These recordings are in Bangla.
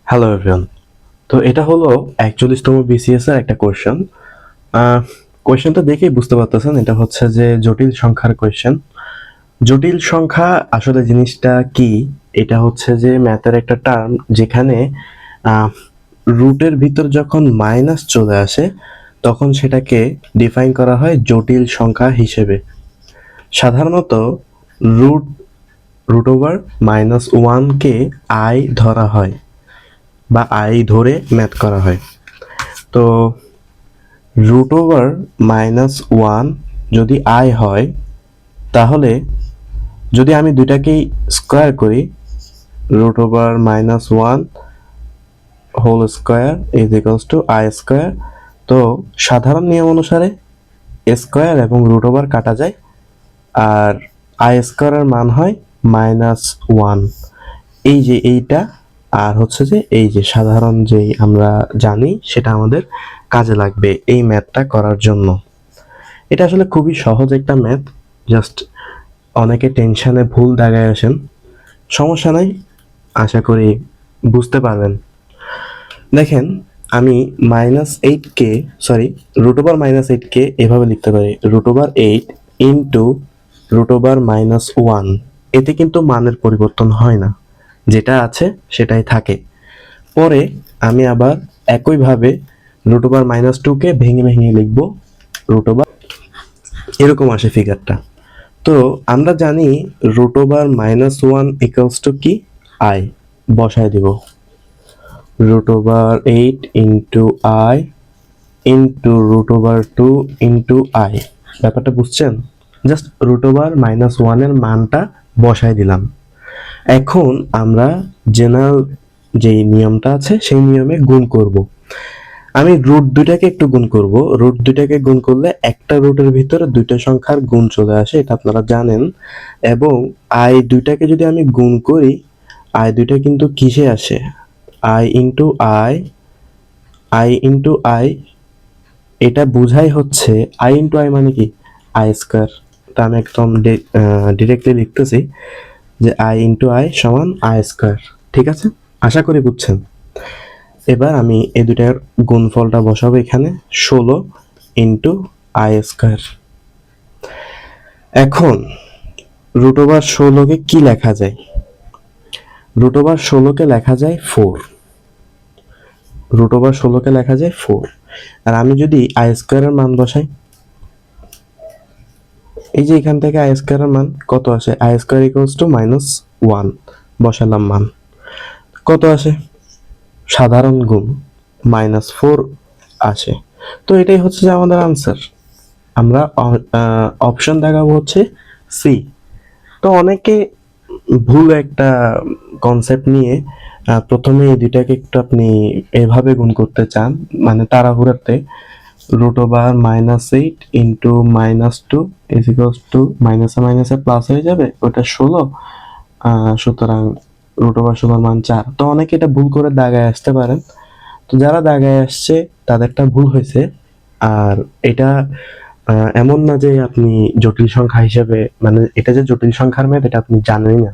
Hello everyone. তো এটা হলো 41তম বিসিএস এর একটা কোয়েশ্চেন। কোয়েশ্চেনটা দেখেই বুঝতে পারতেছেন এটা হচ্ছে যে জটিল সংখ্যার কোয়েশ্চেন। জটিল সংখ্যা আসলে জিনিসটা কি? এটা হচ্ছে যে ম্যাথের একটা টার্ম যেখানে রুটের ভিতর যখন মাইনাস চলে আসে তখন সেটাকে ডিফাইন করা হয় জটিল সংখ্যা হিসেবে। সাধারণত রুট রুট ওভার -1 কে আই ধরা হয় বা আই ধরে ম্যাথ করা হয়। তো √(-1) যদি আই হয় তাহলে যদি আমি দুইটাকেই স্কোয়ার করি, √(-1) whole square is equals to i square. তো সাধারণ নিয়ম অনুসারে স্কোয়ার এবং √() কাটা যায় আর আই স্কোয়ারের মান হয় -1। এই যে এইটা আর হচ্ছে যে এই যে সাধারণ যেই আমরা জানি সেটা আমাদের কাজে লাগবে এই ম্যাথটা করার জন্য। এটা আসলে খুবই সহজ একটা ম্যাথ, জাস্ট অনেকে টেনশনে ভুল দাগায় আসেন। সমস্যা নাই, আশা করি বুঝতে পারবেন। দেখেন আমি -8কে √(-8) এভাবে লিখতে পারি, √8 ইন্টু √(-1). এতে কিন্তু মানের পরিবর্তন হয় না, যেটা আছে সেটাই থাকে। পরে আমি আবার একইভাবে √(-2)কে ভেঙে ভেঙে লিখব, √(, এরকম আসে ফিগারটা। তো আমরা জানি √(-1) ইকুয়ালস টু কি? আই। বসায় দিব √8 into I into √(2) into I. ব্যাপারটা বুঝছেন? জাস্ট √(-1) এর মানটা বসায় দিলাম। এখন আমরা জেনারেল যেই নিয়মটা আছে সেই নিয়মে গুণ করব। আমি রুট দুইটাকে একটু গুণ করব। রুট দুইটাকে গুণ করলে একটা রুটের ভিতরে দুইটা সংখ্যার গুণ চলে আসে, এটা আপনারা জানেন। এবং আই দুইটাকে যদি আমি গুণ করি, আই দুইটা কিন্তু কিসে আসে? I into I, I into I. এটা বুঝাই হচ্ছে আই ইন্টু আই মানে কি? I square. তা আমি একদম ডিরেক্টলি লিখতেছি যে আই ইন্টু আই সমান আই স্কোয়ার। ঠিক আছে, আশা করি বুঝছেন। এবার আমি এই দুটার গুণফলটা বসাবো এখানে, 16 ইন্টু আই স্কোয়ার। এখন √(16)কে কি লেখা যায়? √(16)কে লেখা যায় 4। √(16)কে লেখা যায় 4। আর আমি যদি আই স্কোয়ারের মান বসাই, এই যে এখান থেকে আই স্কোয়ারের মান কত আসে? আই স্কোয়ার ইকুয়ালস টু -1 বসালাম মান, কত আসে? সাধারণ গুণ -4 আসে। তো এটাই হচ্ছে যে আমাদের আনসার। আমরা অপশন দেখাবো হচ্ছে সি। তো অনেকে ভুল একটা কনসেপ্ট নিয়ে প্রথমে এই দুইটাকে একটু আপনি এভাবে গুণ করতে চান, মানে তাড়াহুড়াতে √(-8 ইন্টু -2 ইজ ইকুয়ালস টু মাইনাসে মাইনাসে প্লাস হয়ে যাবে, ওটা 16। সুতরাং √(সমান মান 4। তো অনেকে এটা ভুল করে দাগায় আসতে পারেন। তো যারা দাগায় আসছে তাদেরটা ভুল হয়েছে। আর এটা এমন না যে আপনি জটিল সংখ্যা হিসেবে, মানে এটা যে জটিল সংখ্যার ম্যাথ এটা আপনি জানেনই না,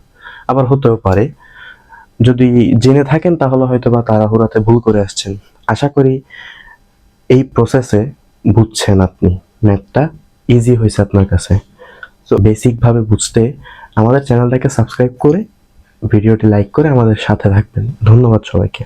আবার হতেও পারে। যদি জেনে থাকেন তাহলে হয়তো বা তাড়াহুড়াতে ভুল করে আসছেন। আশা করি এই প্রসেসে বুঝছেন আপনি, ম্যাথটা ইজি হয়েছে আপনার কাছে। সো বেসিক ভাবে বুঝতে আমাদের চ্যানেলটাকে সাবস্ক্রাইব করে ভিডিওটি লাইক করে আমাদের সাথে থাকবেন। ধন্যবাদ সবাইকে।